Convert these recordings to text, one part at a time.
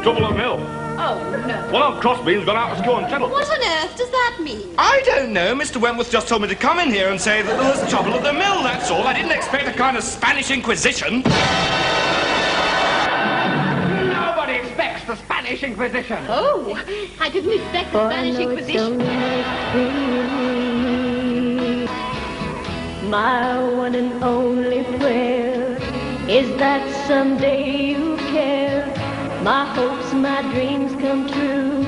Trouble of mill. Oh, no. One of Crossbean's gone out to school and settle. What on earth does that mean? I don't know. Mr. Wentworth just told me to come in here and say that there was trouble at the mill, that's all. I didn't expect a kind of Spanish Inquisition. Nobody expects the Spanish Inquisition. Oh, I didn't expect the Spanish Inquisition. My one and only prayer is that someday you care. My hopes, my dreams come true.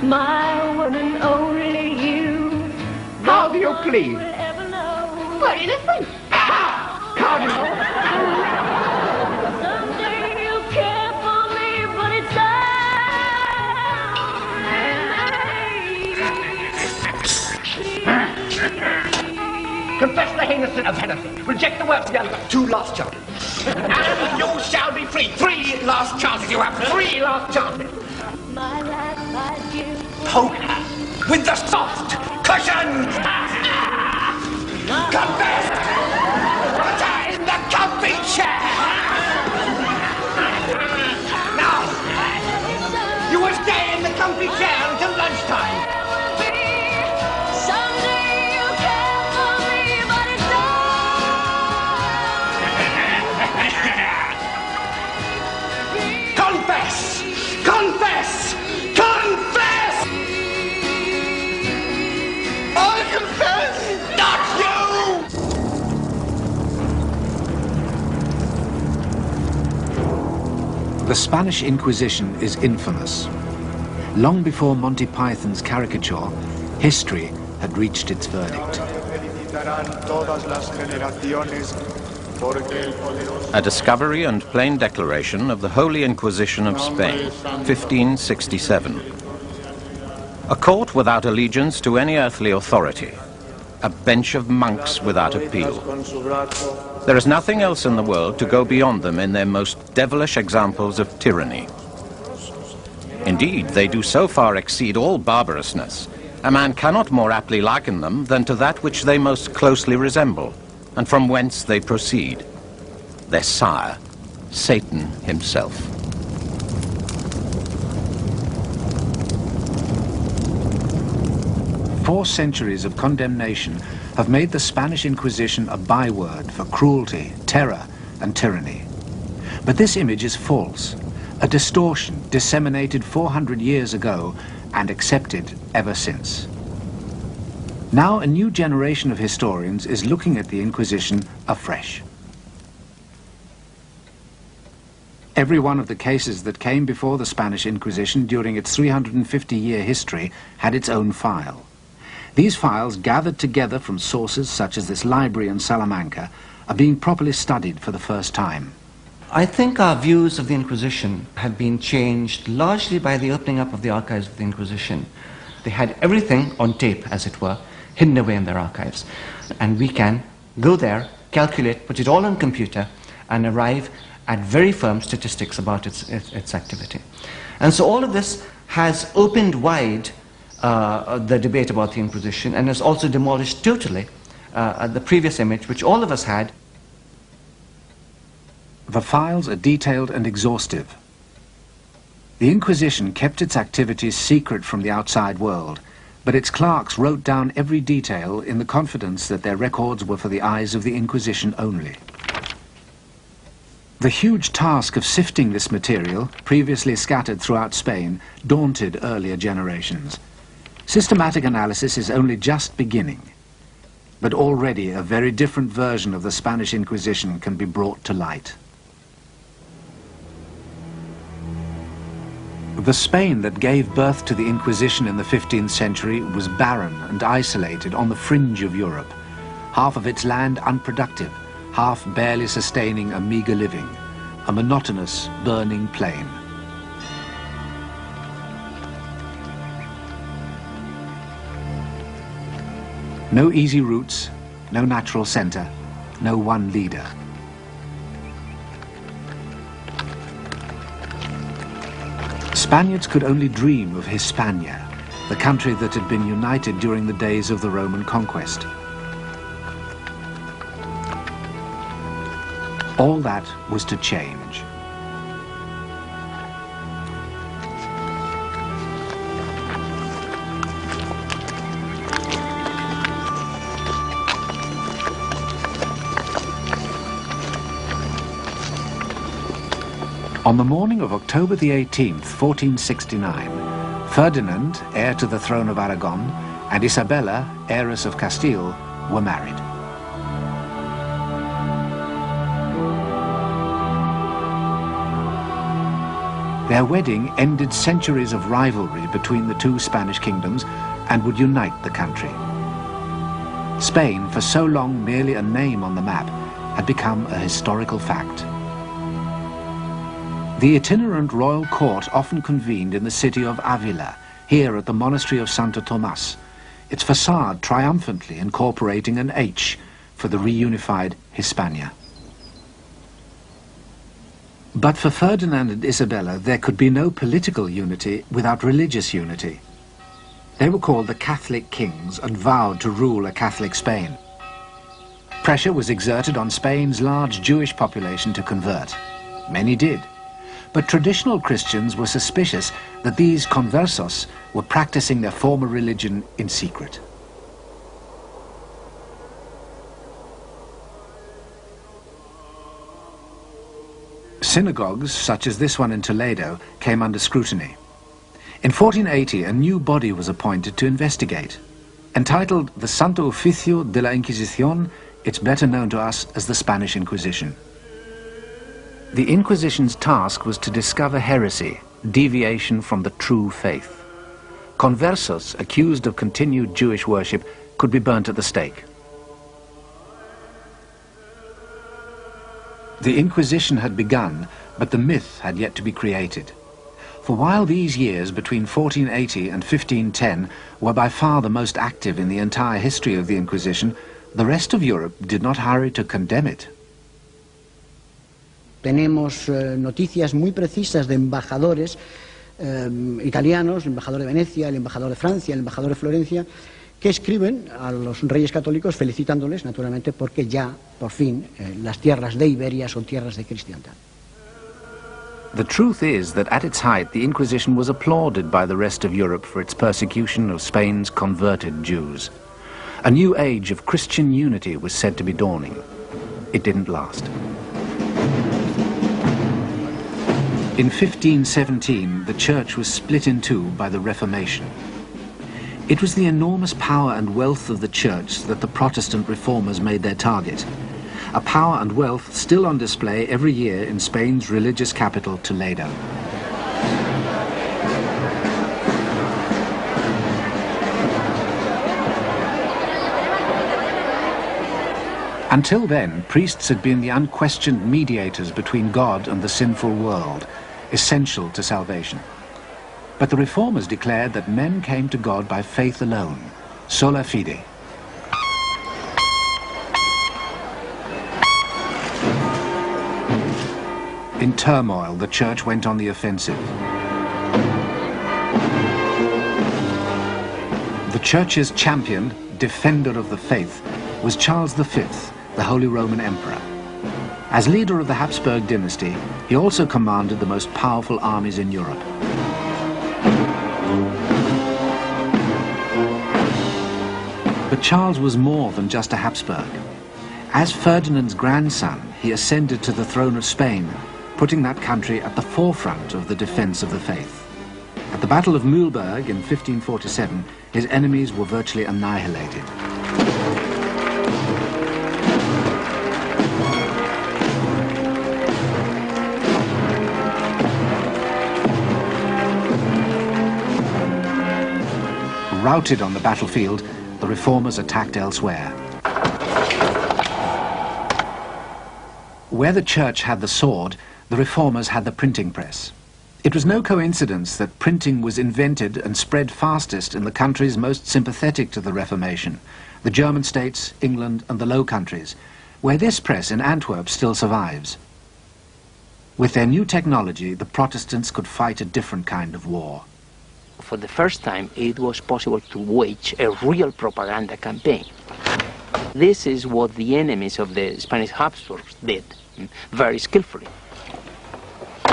My one and only you. How do you plead? For innocence. Cardinal! Someday you'll care for me, but it's Confess the heinous sin of heresy. Reject the works of the other. 2 last chances. And you shall be free. 3 last chances. You have 3 last chances. my life, my dear. Poke her with the soft cushions. Confess. Put her in the comfy chair. Now, you will stay in the comfy chair until lunchtime. Confess! Confess! I confess! Not you! The Spanish Inquisition is infamous. Long before Monty Python's caricature, history had reached its verdict. A discovery and plain declaration of the Holy Inquisition of Spain, 1567. A court without allegiance to any earthly authority. A bench of monks without appeal. There is nothing else in the world to go beyond them in their most devilish examples of tyranny. Indeed, they do so far exceed all barbarousness, a man cannot more aptly liken them than to that which they most closely resemble, and from whence they proceed, their sire, Satan himself. Four centuries of condemnation have made the Spanish Inquisition a byword for cruelty, terror, and tyranny. But this image is false, a distortion disseminated 400 years ago and accepted ever since. Now a new generation of historians is looking at the Inquisition afresh. Every one of the cases that came before the Spanish Inquisition during its 350-year history had its own file. These files, gathered together from sources such as this library in Salamanca, are being properly studied for the first time. I think our views of the Inquisition have been changed largely by the opening up of the archives of the Inquisition. They had everything on tape, as it were, hidden away in their archives. And we can go there, calculate, put it all on computer, and arrive at very firm statistics about its activity. And so all of this has opened wide the debate about the Inquisition, and has also demolished totally the previous image which all of us had. The files are detailed and exhaustive. The Inquisition kept its activities secret from the outside world, but its clerks wrote down every detail in the confidence that their records were for the eyes of the Inquisition only. The huge task of sifting this material, previously scattered throughout Spain, daunted earlier generations. Systematic analysis is only just beginning, but already a very different version of the Spanish Inquisition can be brought to light. The Spain that gave birth to the Inquisition in the 15th century was barren and isolated on the fringe of Europe, half of its land unproductive, half barely sustaining a meager living, a monotonous, burning plain. No easy routes, no natural center, no one leader. Spaniards could only dream of Hispania, the country that had been united during the days of the Roman conquest. All that was to change. On the morning of October the 18th, 1469, Ferdinand, heir to the throne of Aragon, and Isabella, heiress of Castile, were married. Their wedding ended centuries of rivalry between the two Spanish kingdoms and would unite the country. Spain, for so long merely a name on the map, had become a historical fact. The itinerant royal court often convened in the city of Avila, here at the monastery of Santo Tomas, its facade triumphantly incorporating an H for the reunified Hispania. But for Ferdinand and Isabella, there could be no political unity without religious unity. They were called the Catholic kings and vowed to rule a Catholic Spain. Pressure was exerted on Spain's large Jewish population to convert. Many did. But traditional Christians were suspicious that these conversos were practicing their former religion in secret. Synagogues, such as this one in Toledo, came under scrutiny. In 1480, a new body was appointed to investigate. Entitled the Santo Oficio de la Inquisición, it's better known to us as the Spanish Inquisition. The Inquisition's task was to discover heresy, deviation from the true faith. Conversos accused of continued Jewish worship could be burnt at the stake. The Inquisition had begun, but the myth had yet to be created. For while these years between 1480 and 1510 were by far the most active in the entire history of the Inquisition, the rest of Europe did not hurry to condemn it. Tenemos noticias muy precisas de embajadores italianos, el embajador de Venecia, el embajador de Francia, el embajador de Florencia, que escriben a los reyes católicos felicitándoles, naturalmente, porque ya, por fin, las tierras de Iberia son tierras de cristiandad. The truth is that at its height, the Inquisition was applauded by the rest of Europe for its persecution of Spain's converted Jews. A new age of Christian unity was said to be dawning. It didn't last. In 1517, the Church was split in two by the Reformation. It was the enormous power and wealth of the Church that the Protestant reformers made their target. A power and wealth still on display every year in Spain's religious capital, Toledo. Until then, priests had been the unquestioned mediators between God and the sinful world, essential to salvation. But the reformers declared that men came to God by faith alone, sola fide. In turmoil, the Church went on the offensive. The Church's champion, defender of the faith, was Charles V, the Holy Roman Emperor. As leader of the Habsburg dynasty, he also commanded the most powerful armies in Europe. But Charles was more than just a Habsburg. As Ferdinand's grandson, he ascended to the throne of Spain, putting that country at the forefront of the defense of the faith. At the Battle of Mühlberg in 1547, his enemies were virtually annihilated. Routed on the battlefield, the reformers attacked elsewhere. Where the Church had the sword, the reformers had the printing press. It was no coincidence that printing was invented and spread fastest in the countries most sympathetic to the Reformation, the German states, England, and the Low Countries, where this press in Antwerp still survives. With their new technology, the Protestants could fight a different kind of war. For the first time, it was possible to wage a real propaganda campaign. This is what the enemies of the Spanish Habsburgs did, very skillfully.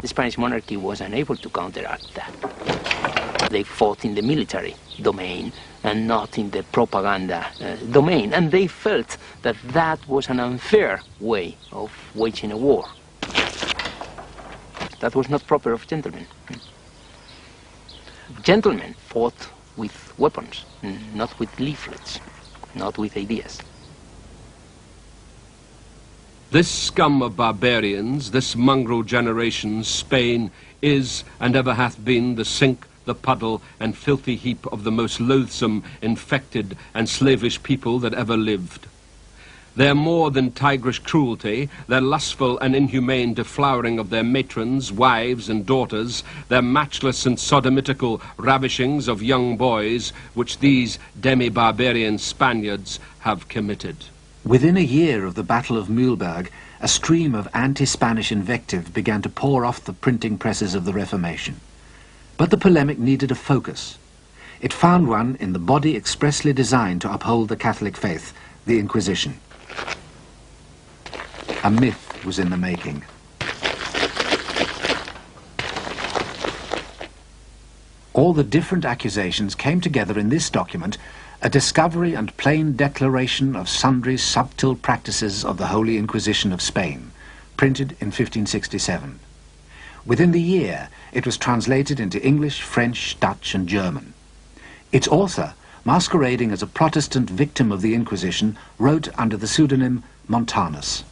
The Spanish monarchy was unable to counteract that. They fought in the military domain and not in the propaganda domain, and they felt that that was an unfair way of waging a war. That was not proper of gentlemen. Gentlemen fought with weapons, not with leaflets, not with ideas. This scum of barbarians, this mongrel generation, Spain, is and ever hath been the sink, the puddle, and filthy heap of the most loathsome, infected, and slavish people that ever lived. Their more than tigerish cruelty, their lustful and inhumane deflowering of their matrons, wives, and daughters, their matchless and sodomitical ravishings of young boys, which these demi-barbarian Spaniards have committed. Within a year of the Battle of Mühlberg, a stream of anti-Spanish invective began to pour off the printing presses of the Reformation. But the polemic needed a focus. It found one in the body expressly designed to uphold the Catholic faith, the Inquisition. A myth was in the making. All the different accusations came together in this document, a discovery and plain declaration of sundry subtle practices of the Holy Inquisition of Spain, printed in 1567. Within the year, it was translated into English, French, Dutch, and German. Its author, masquerading as a Protestant victim of the Inquisition, wrote under the pseudonym Montanus.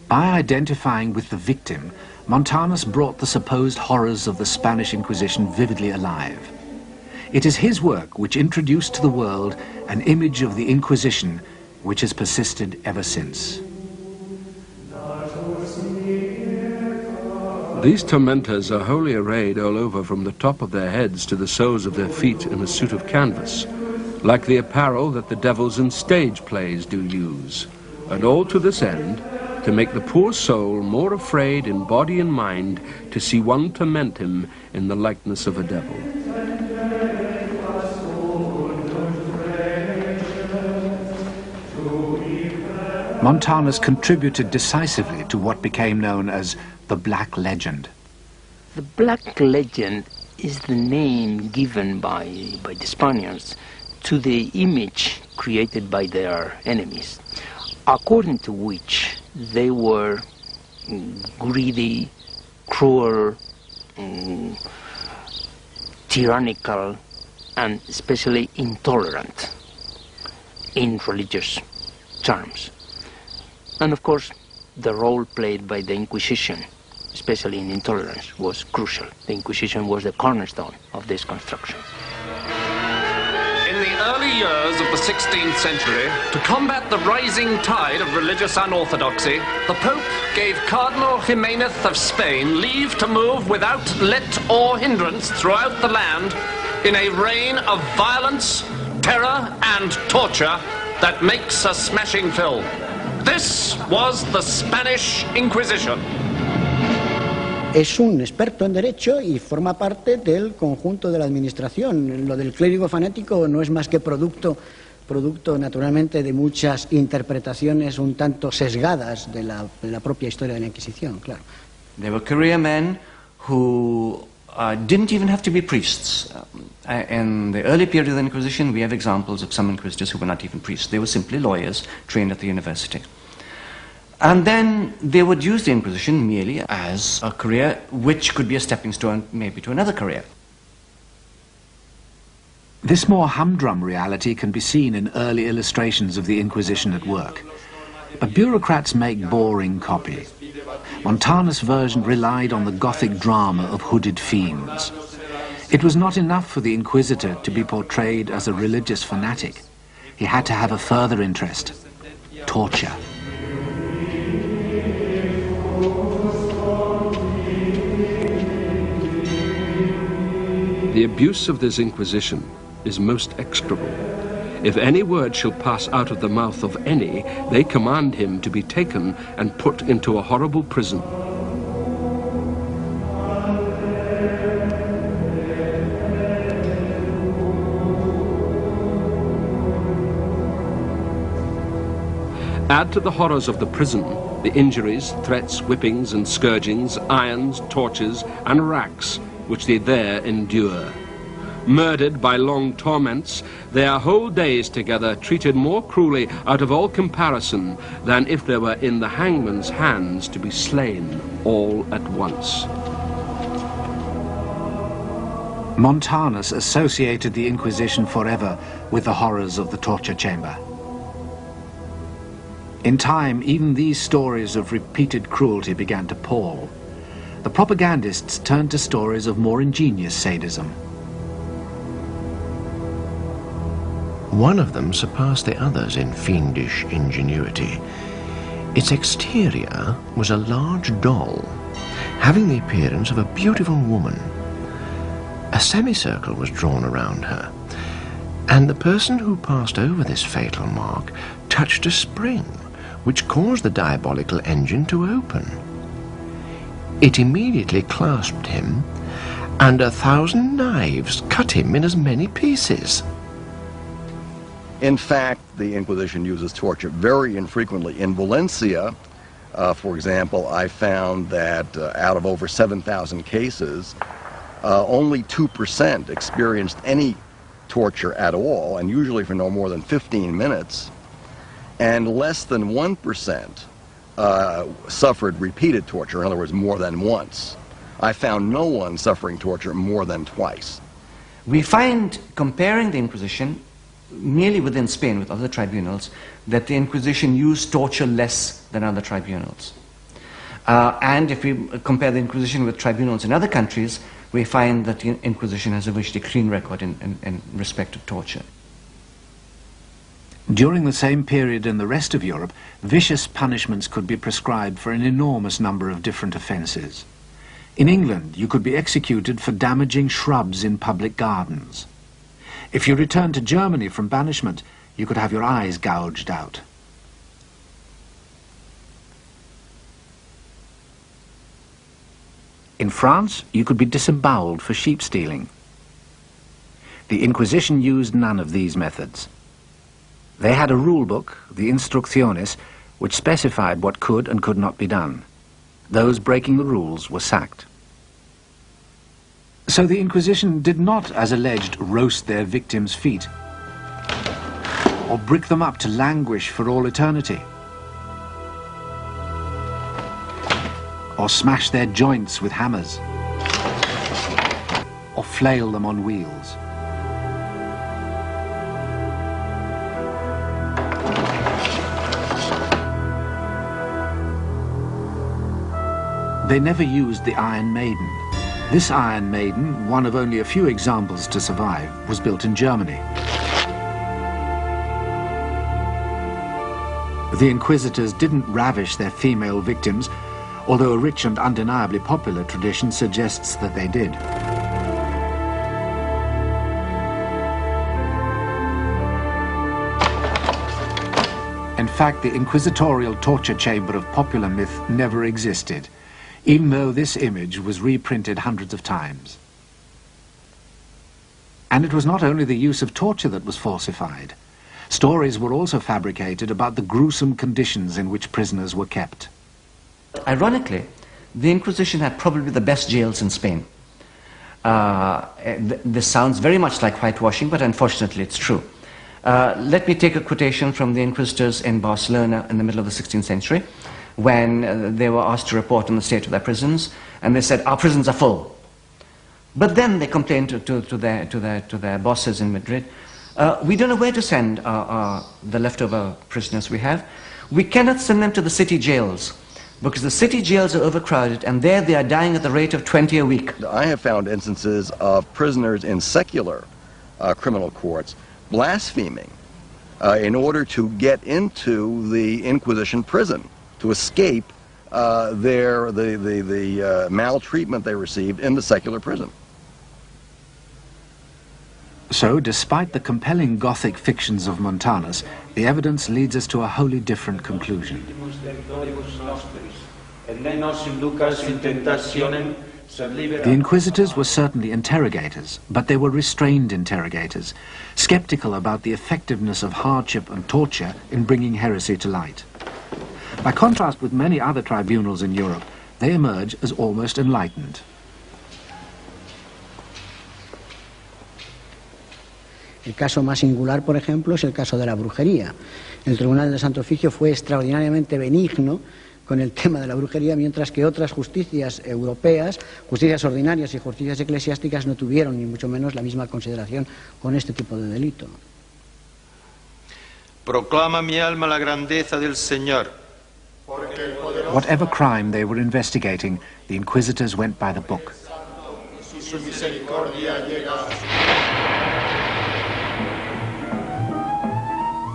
By identifying with the victim, Montanus brought the supposed horrors of the Spanish Inquisition vividly alive. It is his work which introduced to the world an image of the Inquisition which has persisted ever since. These tormentors are wholly arrayed all over from the top of their heads to the soles of their feet in a suit of canvas, like the apparel that the devils in stage plays do use, and all to this end, to make the poor soul more afraid in body and mind to see one torment him in the likeness of a devil. Montanus contributed decisively to what became known as the Black Legend. The Black Legend is the name given by the Spaniards to the image created by their enemies, according to which they were greedy, cruel, tyrannical, and especially intolerant in religious terms. And of course, the role played by the Inquisition, especially in intolerance, was crucial. The Inquisition was the cornerstone of this construction. In the early years of the 16th century, to combat the rising tide of religious unorthodoxy, the Pope gave Cardinal Jimenez of Spain leave to move without let or hindrance throughout the land in a reign of violence, terror, and torture that makes a smashing film. This was the Spanish Inquisition. Es un experto en derecho y forma parte del conjunto de la administración. Lo del clérigo fanático no es más que producto naturalmente de muchas interpretaciones un tanto sesgadas de la propia historia de la Inquisición, claro. There were career men who didn't even have to be priests. In the early period of the Inquisition, we have examples of some inquisitors who were not even priests. They were simply lawyers trained at the university. And then they would use the Inquisition merely as a career which could be a stepping stone maybe to another career. This more humdrum reality can be seen in early illustrations of the Inquisition at work. But bureaucrats make boring copy. Montanus' version relied on the Gothic drama of hooded fiends. It was not enough for the Inquisitor to be portrayed as a religious fanatic. He had to have a further interest: torture. The abuse of this Inquisition is most execrable. If any word shall pass out of the mouth of any, they command him to be taken and put into a horrible prison. Add to the horrors of the prison the injuries, threats, whippings and scourgings, irons, tortures and racks which they there endure. Murdered by long torments, their whole days together treated more cruelly out of all comparison than if they were in the hangman's hands to be slain all at once. Montanus associated the Inquisition forever with the horrors of the torture chamber. In time, even these stories of repeated cruelty began to pall. The propagandists turned to stories of more ingenious sadism. One of them surpassed the others in fiendish ingenuity. Its exterior was a large doll, having the appearance of a beautiful woman. A semicircle was drawn around her, and the person who passed over this fatal mark touched a spring, which caused the diabolical engine to open. It immediately clasped him, and 1,000 knives cut him in as many pieces. In fact, the Inquisition uses torture very infrequently. In Valencia, for example, I found that out of over 7,000 cases, only 2% experienced any torture at all, and usually for no more than 15 minutes, and less than 1% suffered repeated torture, in other words, more than once. I found no one suffering torture more than twice. We find, comparing the Inquisition, merely within Spain with other tribunals, that the Inquisition used torture less than other tribunals. And if we compare the Inquisition with tribunals in other countries, we find that the Inquisition has a virtually clean record in respect of torture. During the same period in the rest of Europe, vicious punishments could be prescribed for an enormous number of different offences. In England, you could be executed for damaging shrubs in public gardens. If you returned to Germany from banishment, you could have your eyes gouged out. In France, you could be disemboweled for sheep stealing. The Inquisition used none of these methods. They had a rule book, the Instrucciones, which specified what could and could not be done. Those breaking the rules were sacked. So the Inquisition did not, as alleged, roast their victims' feet, or brick them up to languish for all eternity, or smash their joints with hammers, or flail them on wheels. They never used the Iron Maiden. This Iron Maiden, one of only a few examples to survive, was built in Germany. The Inquisitors didn't ravish their female victims, although a rich and undeniably popular tradition suggests that they did. In fact, the inquisitorial torture chamber of popular myth never existed, even though this image was reprinted hundreds of times. And it was not only the use of torture that was falsified. Stories were also fabricated about the gruesome conditions in which prisoners were kept. Ironically, the Inquisition had probably the best jails in Spain. This sounds very much like whitewashing, but unfortunately it's true. Let me take a quotation from the Inquisitors in Barcelona in the middle of the 16th century, when they were asked to report on the state of their prisons, and they said, "Our prisons are full." But then they complained to their bosses in Madrid, "We don't know where to send the leftover prisoners we have. We cannot send them to the city jails, because the city jails are overcrowded, and there they are dying at the rate of 20 a week." I have found instances of prisoners in secular criminal courts blaspheming in order to get into the Inquisition prison, to escape the maltreatment they received in the secular prison. So, despite the compelling Gothic fictions of Montanus, the evidence leads us to a wholly different conclusion. The Inquisitors were certainly interrogators, but they were restrained interrogators, skeptical about the effectiveness of hardship and torture in bringing heresy to light. By contrast with many other tribunals in Europe, they emerge as almost enlightened. El caso más singular, por ejemplo, es el caso de la brujería. El Tribunal del Santo Oficio fue extraordinariamente benigno con el tema de la brujería, mientras que otras justicias europeas, justicias ordinarias y justicias eclesiásticas no tuvieron ni mucho menos la misma consideración con este tipo de delito. Proclama mi alma la grandeza del Señor. Whatever crime they were investigating, the inquisitors went by the book.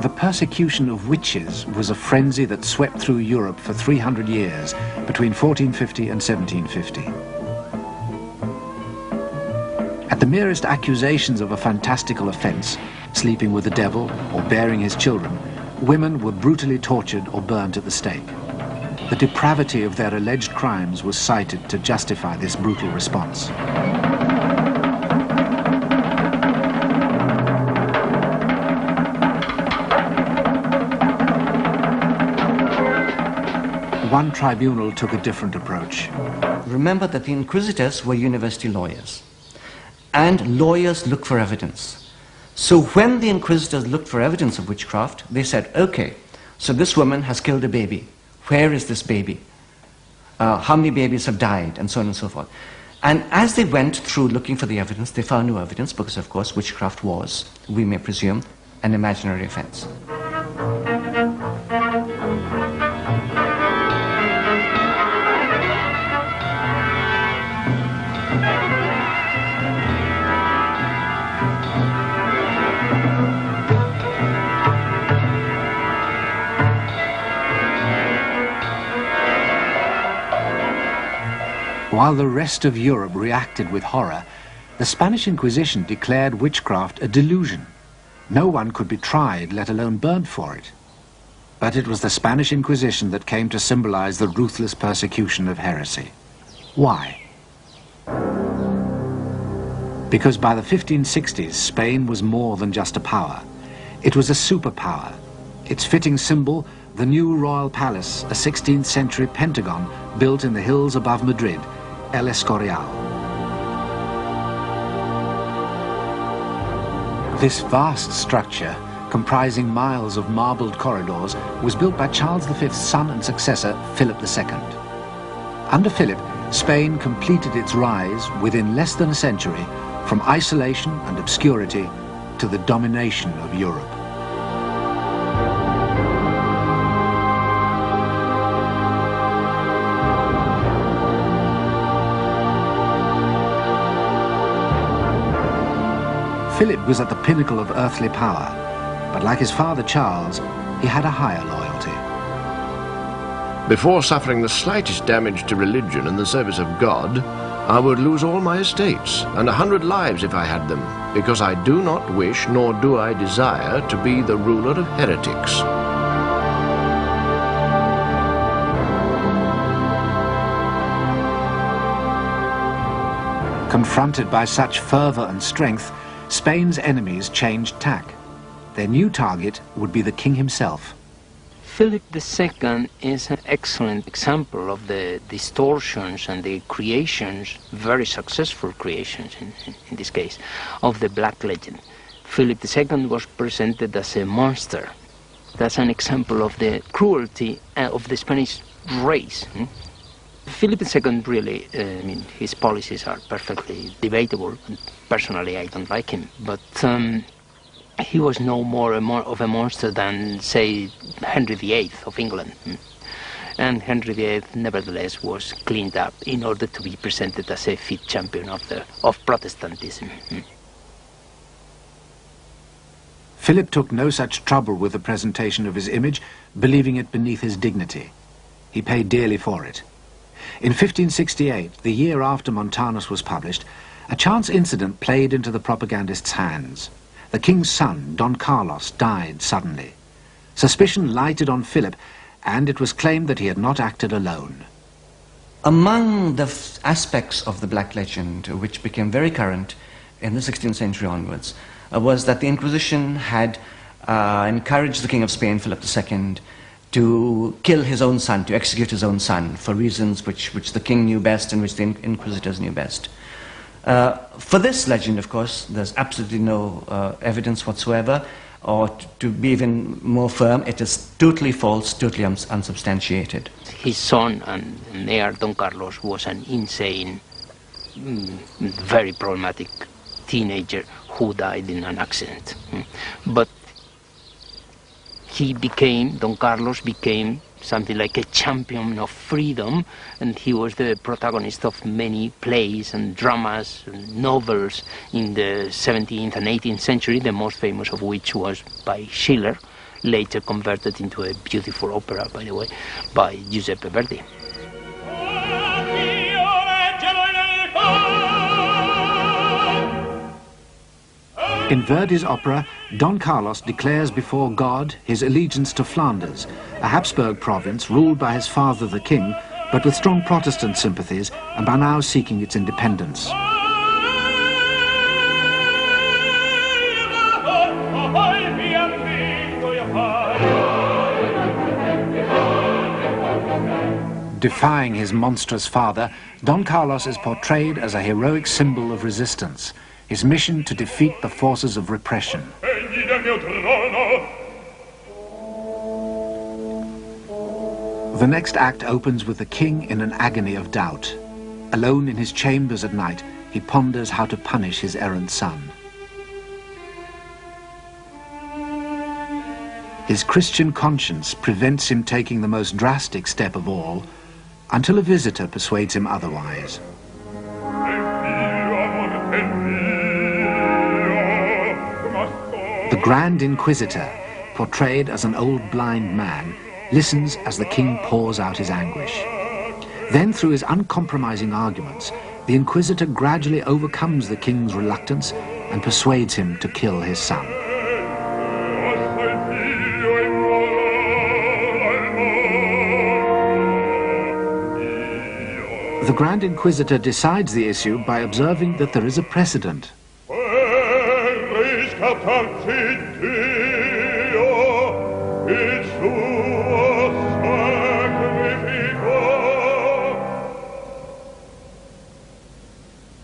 The persecution of witches was a frenzy that swept through Europe for 300 years, between 1450 and 1750. At the merest accusations of a fantastical offence, sleeping with the devil or bearing his children, women were brutally tortured or burnt at the stake. The depravity of their alleged crimes was cited to justify this brutal response. One tribunal took a different approach. Remember that the inquisitors were university lawyers, and lawyers look for evidence. So when the inquisitors looked for evidence of witchcraft, they said, okay, so this woman has killed a baby. Where is this baby? How many babies have died? And so on and so forth. And as they went through looking for the evidence, they found no evidence because, of course, witchcraft was, we may presume, an imaginary offense. While the rest of Europe reacted with horror, the Spanish Inquisition declared witchcraft a delusion. No one could be tried, let alone burnt for it. But it was the Spanish Inquisition that came to symbolize the ruthless persecution of heresy. Why? Because by the 1560s, Spain was more than just a power. It was a superpower. Its fitting symbol, the new royal palace, a 16th century pentagon built in the hills above Madrid, El Escorial. This vast structure, comprising miles of marbled corridors, was built by Charles V's son and successor, Philip II. Under Philip, Spain completed its rise within less than a century from isolation and obscurity to the domination of Europe. Philip was at the pinnacle of earthly power, but like his father Charles, he had a higher loyalty. Before suffering the slightest damage to religion and the service of God, I would lose all my estates and 100 lives if I had them, because I do not wish nor do I desire to be the ruler of heretics. Confronted by such fervor and strength, Spain's enemies changed tack. Their new target would be the king himself. Philip II is an excellent example of the distortions and the creations, very successful creations in this case, of the Black Legend. Philip II was presented as a monster. That's an example of the cruelty of the Spanish race. Philip II really, his policies are perfectly debatable. Personally, I don't like him, but he was no more of a monster than, say, Henry VIII of England. And Henry VIII, nevertheless, was cleaned up in order to be presented as a fit champion of Protestantism. Philip took no such trouble with the presentation of his image, believing it beneath his dignity. He paid dearly for it. In 1568, the year after Montanus was published, a chance incident played into the propagandist's hands. The king's son, Don Carlos, died suddenly. Suspicion lighted on Philip, and it was claimed that he had not acted alone. Among the aspects of the Black Legend, which became very current in the 16th century onwards, was that the Inquisition had encouraged the King of Spain, Philip II, to kill his own son, to execute his own son, for reasons which the king knew best and which the inquisitors knew best. For this legend, of course, there's absolutely no evidence whatsoever, or to be even more firm, it is totally false, totally unsubstantiated. His son and heir, Don Carlos, was an insane, very problematic teenager who died in an accident. But Don Carlos became something like a champion of freedom, and he was the protagonist of many plays and dramas and novels in the 17th and 18th century, the most famous of which was by Schiller, later converted into a beautiful opera, by the way, by Giuseppe Verdi. In Verdi's opera, Don Carlos declares before God his allegiance to Flanders, a Habsburg province ruled by his father the king, but with strong Protestant sympathies and by now seeking its independence. Defying his monstrous father, Don Carlos is portrayed as a heroic symbol of resistance, his mission to defeat the forces of repression. The next act opens with the king in an agony of doubt. Alone in his chambers at night, he ponders how to punish his errant son. His Christian conscience prevents him taking the most drastic step of all, until a visitor persuades him otherwise. The Grand Inquisitor, portrayed as an old blind man, listens as the king pours out his anguish. Then, through his uncompromising arguments, the Inquisitor gradually overcomes the king's reluctance and persuades him to kill his son. The Grand Inquisitor decides the issue by observing that there is a precedent.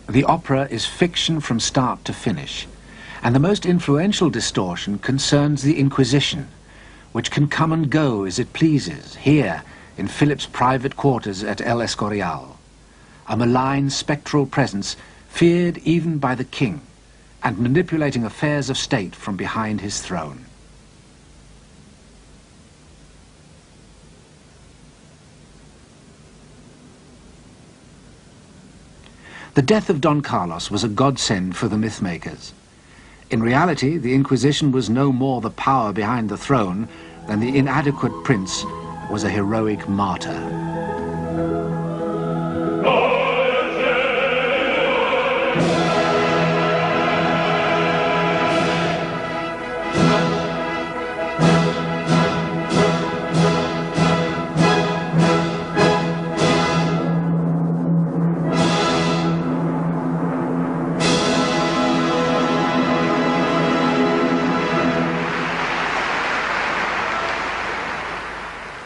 The opera is fiction from start to finish, and the most influential distortion concerns the Inquisition, which can come and go as it pleases, here in Philip's private quarters at El Escorial, a malign spectral presence feared even by the king, and manipulating affairs of state from behind his throne. The death of Don Carlos was a godsend for the mythmakers. In reality, the Inquisition was no more the power behind the throne than the inadequate prince was a heroic martyr.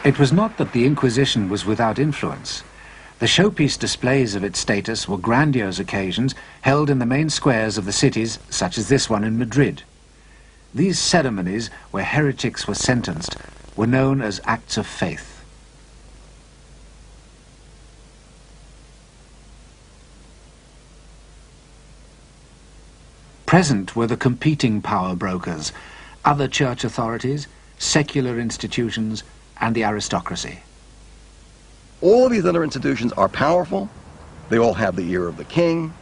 It was not that the Inquisition was without influence. The showpiece displays of its status were grandiose occasions held in the main squares of the cities, such as this one in Madrid. These ceremonies, where heretics were sentenced, were known as acts of faith. Present were the competing power brokers, other church authorities, secular institutions, and the aristocracy. All of these other institutions are powerful. They all have the ear of the king.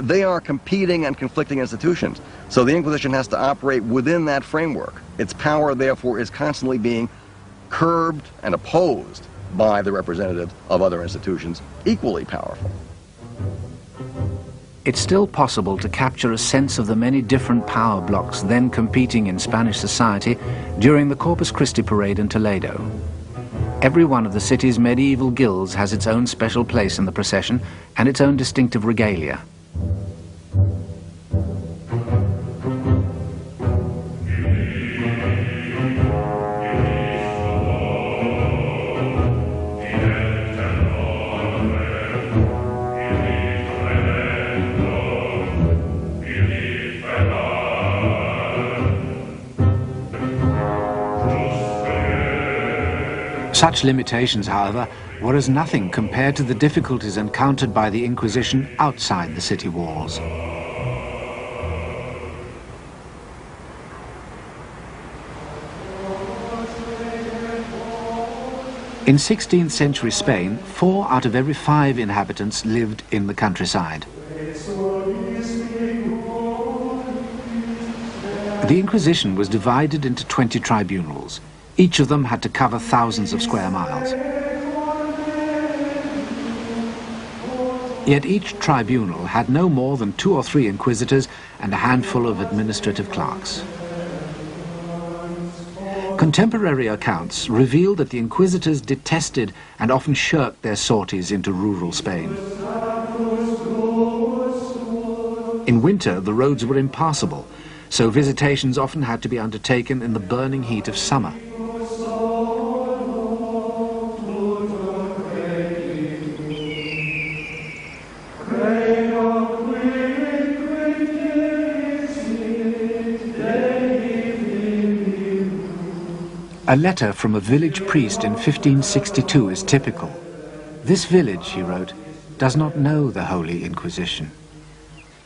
They are competing and conflicting institutions. So the Inquisition has to operate within that framework. Its power, therefore, is constantly being curbed and opposed by the representatives of other institutions, equally powerful. It's still possible to capture a sense of the many different power blocks then competing in Spanish society during the Corpus Christi parade in Toledo. Every one of the city's medieval guilds has its own special place in the procession and its own distinctive regalia. Such limitations, however, were as nothing compared to the difficulties encountered by the Inquisition outside the city walls. In 16th century Spain, 4 out of every 5 inhabitants lived in the countryside. The Inquisition was divided into 20 tribunals. Each of them had to cover thousands of square miles. Yet each tribunal had no more than 2 or 3 inquisitors and a handful of administrative clerks. Contemporary accounts reveal that the inquisitors detested and often shirked their sorties into rural Spain. In winter, the roads were impassable, so visitations often had to be undertaken in the burning heat of summer. A letter from a village priest in 1562 is typical. This village, he wrote, does not know the Holy Inquisition.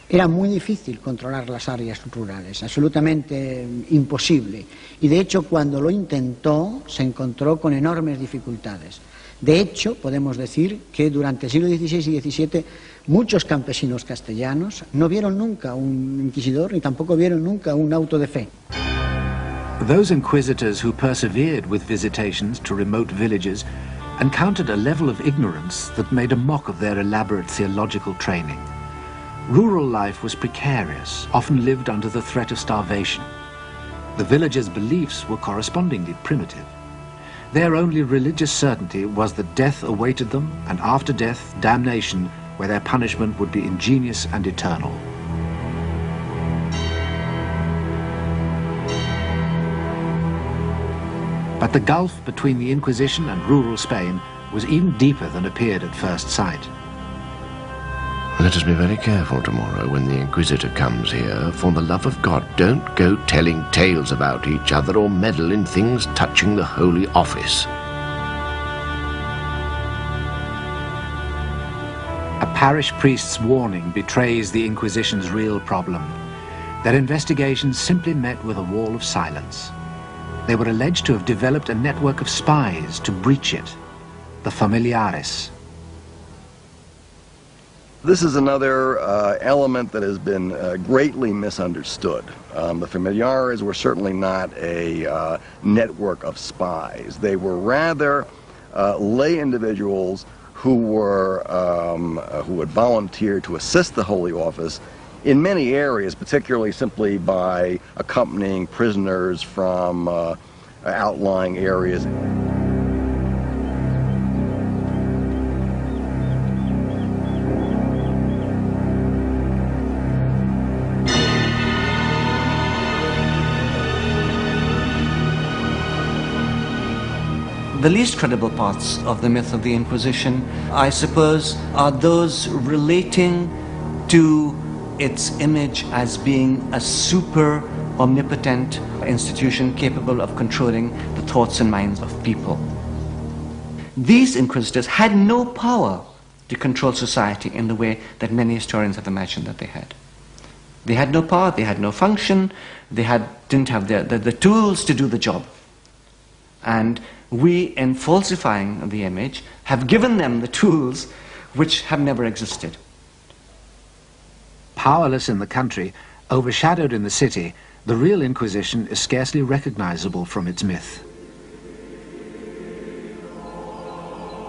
Era muy difícil controlar las áreas rurales, absolutamente imposible. Y de hecho, cuando lo intentó, se encontró con enormes dificultades. De hecho, podemos decir que durante el siglo XVI y XVII muchos campesinos castellanos no vieron nunca un inquisidor ni tampoco vieron nunca un auto de fe. Those inquisitors who persevered with visitations to remote villages encountered a level of ignorance that made a mock of their elaborate theological training. Rural life was precarious, often lived under the threat of starvation. The villagers' beliefs were correspondingly primitive. Their only religious certainty was that death awaited them, and after death, damnation, where their punishment would be ingenious and eternal. But the gulf between the Inquisition and rural Spain was even deeper than appeared at first sight. Let us be very careful tomorrow when the Inquisitor comes here. For the love of God, don't go telling tales about each other or meddle in things touching the Holy Office. A parish priest's warning betrays the Inquisition's real problem. Their investigations simply met with a wall of silence. They were alleged to have developed a network of spies to breach it, the familiares. This is another element that has been greatly misunderstood. The familiares were certainly not a network of spies. They were rather lay individuals who would volunteer to assist the Holy Office in many areas, particularly simply by accompanying prisoners from outlying areas. The least credible parts of the myth of the Inquisition, I suppose, are those relating to its image as being a super omnipotent institution capable of controlling the thoughts and minds of people. These inquisitors had no power to control society in the way that many historians have imagined that they had. They had no power, they had no function, they didn't have the tools to do the job. And we, in falsifying the image, have given them the tools which have never existed. Powerless in the country, overshadowed in the city, the real Inquisition is scarcely recognizable from its myth.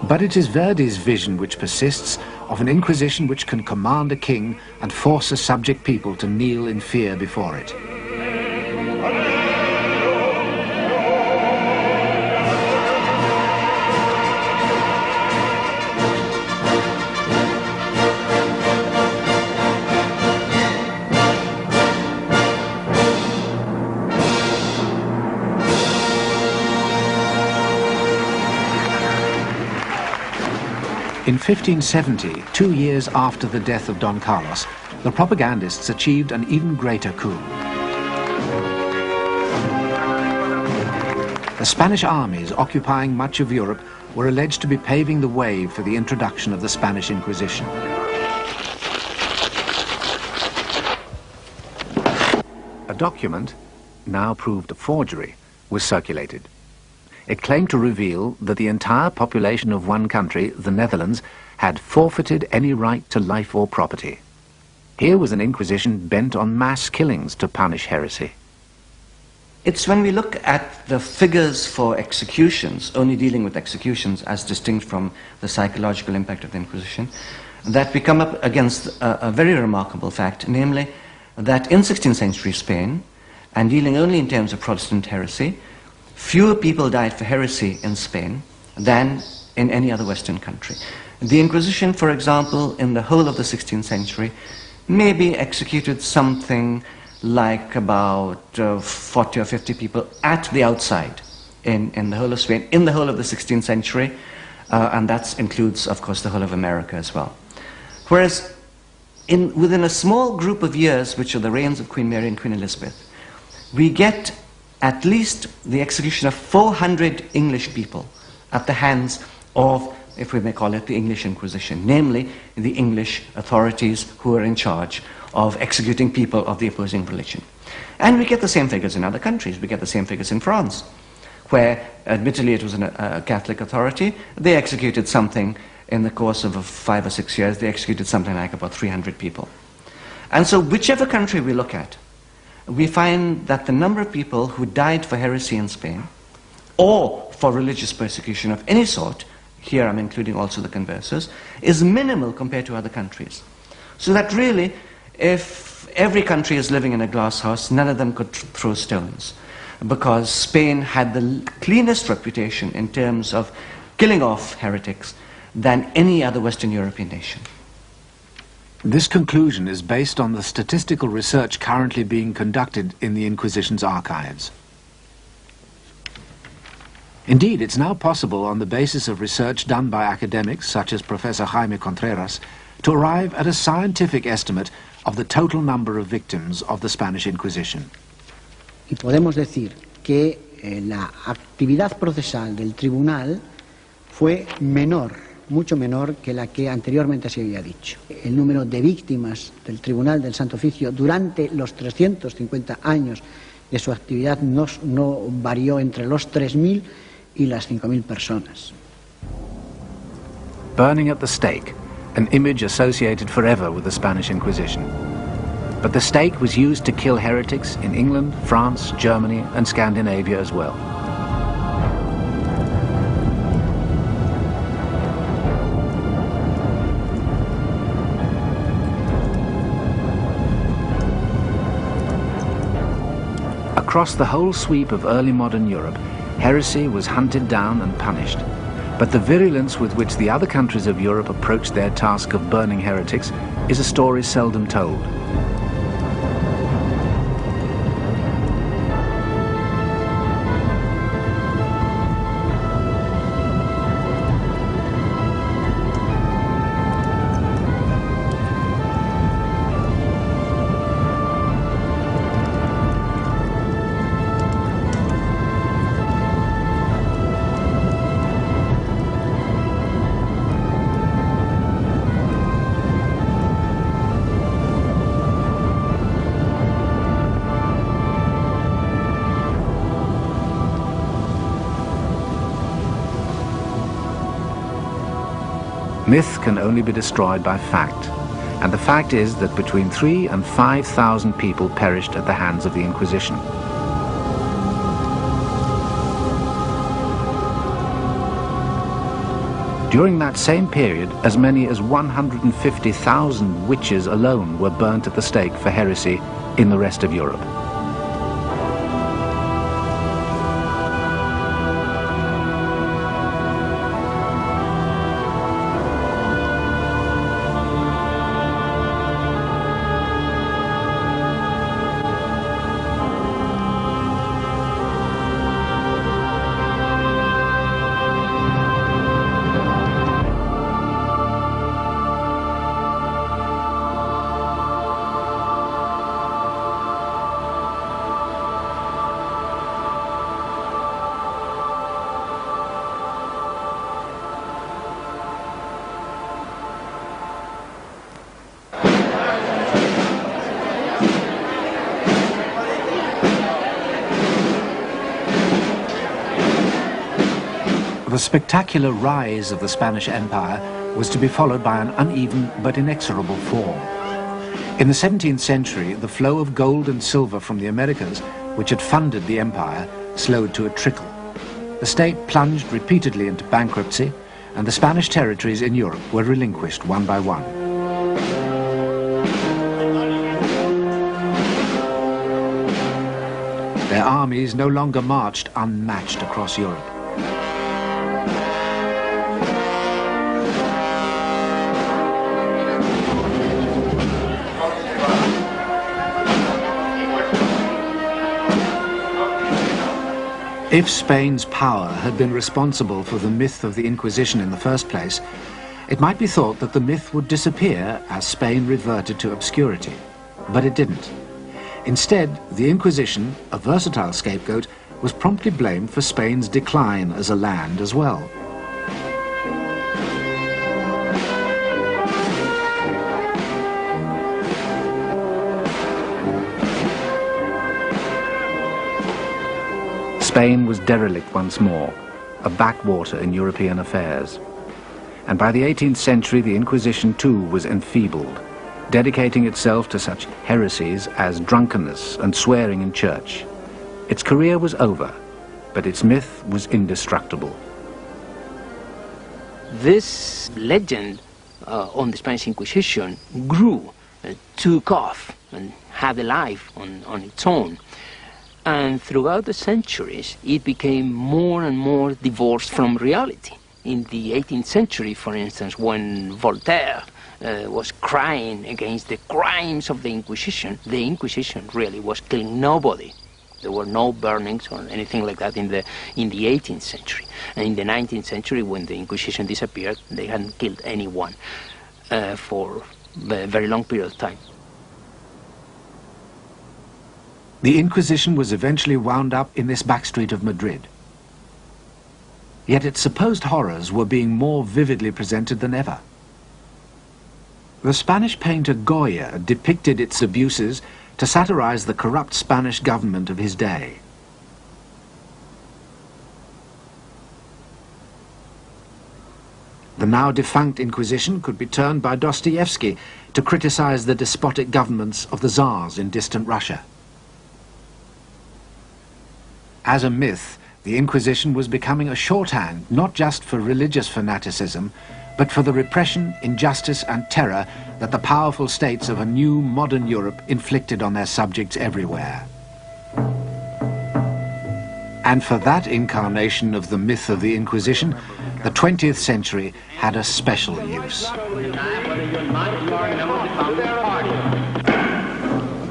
But it is Verdi's vision which persists of an Inquisition which can command a king and force a subject people to kneel in fear before it. In 1570, 2 years after the death of Don Carlos, the propagandists achieved an even greater coup. The Spanish armies occupying much of Europe were alleged to be paving the way for the introduction of the Spanish Inquisition. A document, now proved a forgery, was circulated. It claimed to reveal that the entire population of one country, the Netherlands, had forfeited any right to life or property. Here was an inquisition bent on mass killings to punish heresy. It's when we look at the figures for executions, only dealing with executions as distinct from the psychological impact of the Inquisition, that we come up against a very remarkable fact, namely that in 16th century Spain, and dealing only in terms of Protestant heresy, fewer people died for heresy in Spain than in any other Western country. The Inquisition, for example, in the whole of the 16th century, maybe executed something like about 40 or 50 people at the outside in the whole of Spain, in the whole of the 16th century, and that includes, of course, the whole of America as well. Whereas within a small group of years, which are the reigns of Queen Mary and Queen Elizabeth, we get at least the execution of 400 English people at the hands of, if we may call it, the English Inquisition, namely the English authorities who are in charge of executing people of the opposing religion. And we get the same figures in other countries. We get the same figures in France, where admittedly it was a Catholic authority. They executed something in the course of 5 or 6 years, they executed something like about 300 people. And so whichever country we look at, we find that the number of people who died for heresy in Spain, or for religious persecution of any sort, here I'm including also the conversos, is minimal compared to other countries. So that really, if every country is living in a glass house, none of them could throw stones, because Spain had the cleanest reputation in terms of killing off heretics than any other Western European nation. This conclusion is based on the statistical research currently being conducted in the Inquisition's archives. Indeed, it's now possible, on the basis of research done by academics such as Professor Jaime Contreras, to arrive at a scientific estimate of the total number of victims of the Spanish Inquisition. Y podemos decir que la actividad procesal del tribunal fue menor, mucho menor que la que anteriormente se había dicho. El número de víctimas del Tribunal del Santo Oficio durante los 350 años de su actividad no varió entre los 3.000 y las 5.000 personas. Burning at the stake, an image associated forever with the Spanish Inquisition. But the stake was used to kill heretics in England, France, Germany, and Scandinavia as well. Across the whole sweep of early modern Europe, heresy was hunted down and punished. But the virulence with which the other countries of Europe approached their task of burning heretics is a story seldom told. Myth can only be destroyed by fact, and the fact is that between 3,000 and 5,000 people perished at the hands of the Inquisition. During that same period, as many as 150,000 witches alone were burnt at the stake for heresy in the rest of Europe. The spectacular rise of the Spanish Empire was to be followed by an uneven but inexorable fall. In the 17th century, the flow of gold and silver from the Americas, which had funded the empire, slowed to a trickle. The state plunged repeatedly into bankruptcy, and the Spanish territories in Europe were relinquished one by one. Their armies no longer marched unmatched across Europe. If Spain's power had been responsible for the myth of the Inquisition in the first place, it might be thought that the myth would disappear as Spain reverted to obscurity. But it didn't. Instead, the Inquisition, a versatile scapegoat, was promptly blamed for Spain's decline as a land as well. Spain was derelict once more, a backwater in European affairs. And by the 18th century, the Inquisition too was enfeebled, dedicating itself to such heresies as drunkenness and swearing in church. Its career was over, but its myth was indestructible. This legend on the Spanish Inquisition grew, took off, and had a life on its own. And throughout the centuries, it became more and more divorced from reality. In the 18th century, for instance, when Voltaire was crying against the crimes of the Inquisition really was killing nobody. There were no burnings or anything like that in the 18th century. And in the 19th century, when the Inquisition disappeared, they hadn't killed anyone for a very long period of time. The Inquisition was eventually wound up in this backstreet of Madrid. Yet its supposed horrors were being more vividly presented than ever. The Spanish painter Goya depicted its abuses to satirize the corrupt Spanish government of his day. The now defunct Inquisition could be turned by Dostoevsky to criticize the despotic governments of the Tsars in distant Russia. As a myth, the Inquisition was becoming a shorthand not just for religious fanaticism, but for the repression, injustice and terror that the powerful states of a new modern Europe inflicted on their subjects everywhere. And for that incarnation of the myth of the Inquisition, the 20th century had a special use.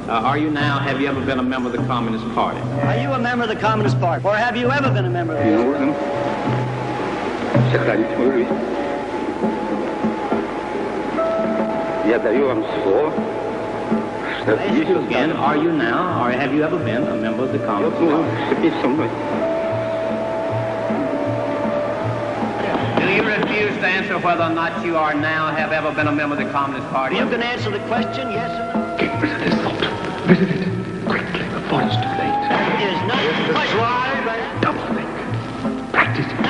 Have you ever been a member of the Communist Party? Are you a member of the Communist Party? Or have you ever been a member of the Communist Party? Are you now, or have you ever been a member of the Communist Party? Do you refuse to answer whether or not you are now, have ever been a member of the Communist Party? You can answer the question, yes or no. Get rid of this thought. Visit it quickly before it's too late. That is not the question. Double think. Practice it. The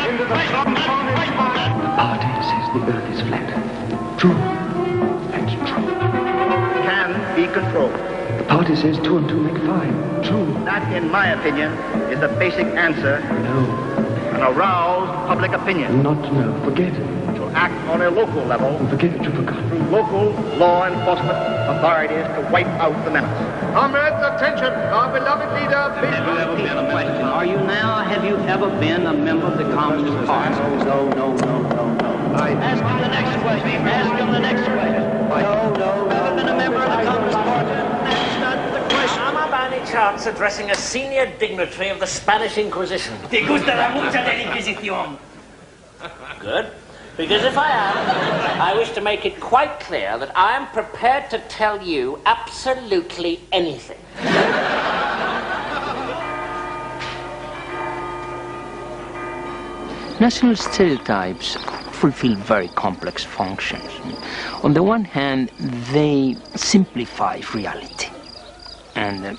party says the earth is flat. True. That's true. Can be controlled. The party says 2 and 2 make 5. True. That, in my opinion, is the basic answer. No. An aroused public opinion. Not no. Forget it. To act on a local level. Forget it, you forgot. Through local law enforcement authorities to wipe out the menace. Comrades, attention! Our beloved leader, Are you now, have you ever been a member of the Communist Party? No. Ask him the next question. Ask him the next question. No. Ever been a member of the Communist Party? That's not the question. Am I by any chance addressing a senior dignitary of the Spanish Inquisition? ¿Te gusta la mucha de la Inquisición? Good. Because if I am, I wish to make it quite clear that I am prepared to tell you absolutely anything. National stereotypes fulfill very complex functions. On the one hand, they simplify reality. And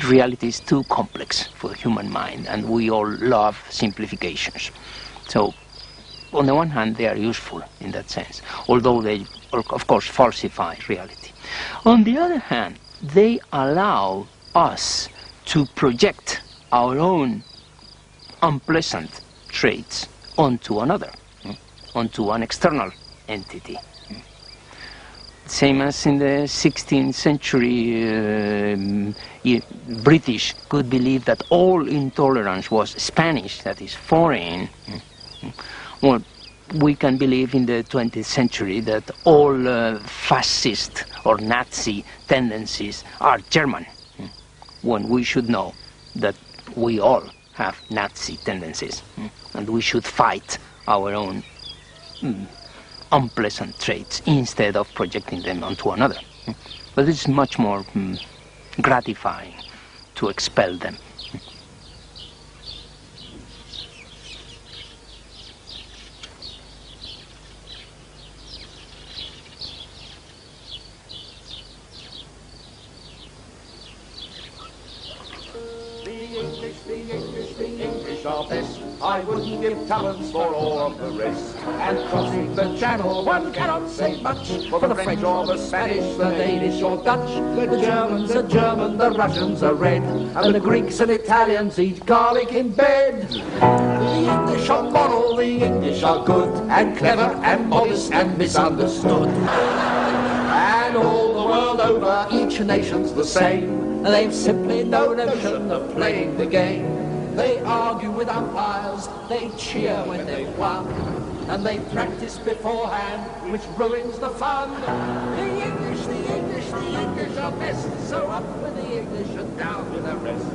reality is too complex for the human mind, and we all love simplifications. So, on the one hand, they are useful in that sense, although they, of course, falsify reality. On the other hand, they allow us to project our own unpleasant traits onto another, onto an external entity. Same as in the 16th century, British could believe that all intolerance was Spanish, that is foreign. Well, we can believe in the 20th century that all fascist or Nazi tendencies are German, when we should know that we all have Nazi tendencies, and we should fight our own unpleasant traits instead of projecting them onto another. But it's much more gratifying to expel them. Are best. I wouldn't give tuppence for all of the rest. And crossing the channel, one cannot say much for the French or the Spanish, the Danish or Dutch. The Germans are German, the Russians are red, and the Greeks and Italians eat garlic in bed. The English are moral, the English are good, and clever, and modest, and misunderstood. And all the world over, each nation's the same. They've simply no notion of playing the game. They argue with umpires, they cheer when they've won, and they practice beforehand, which ruins the fun. The English are best, so up with the English and down with the rest.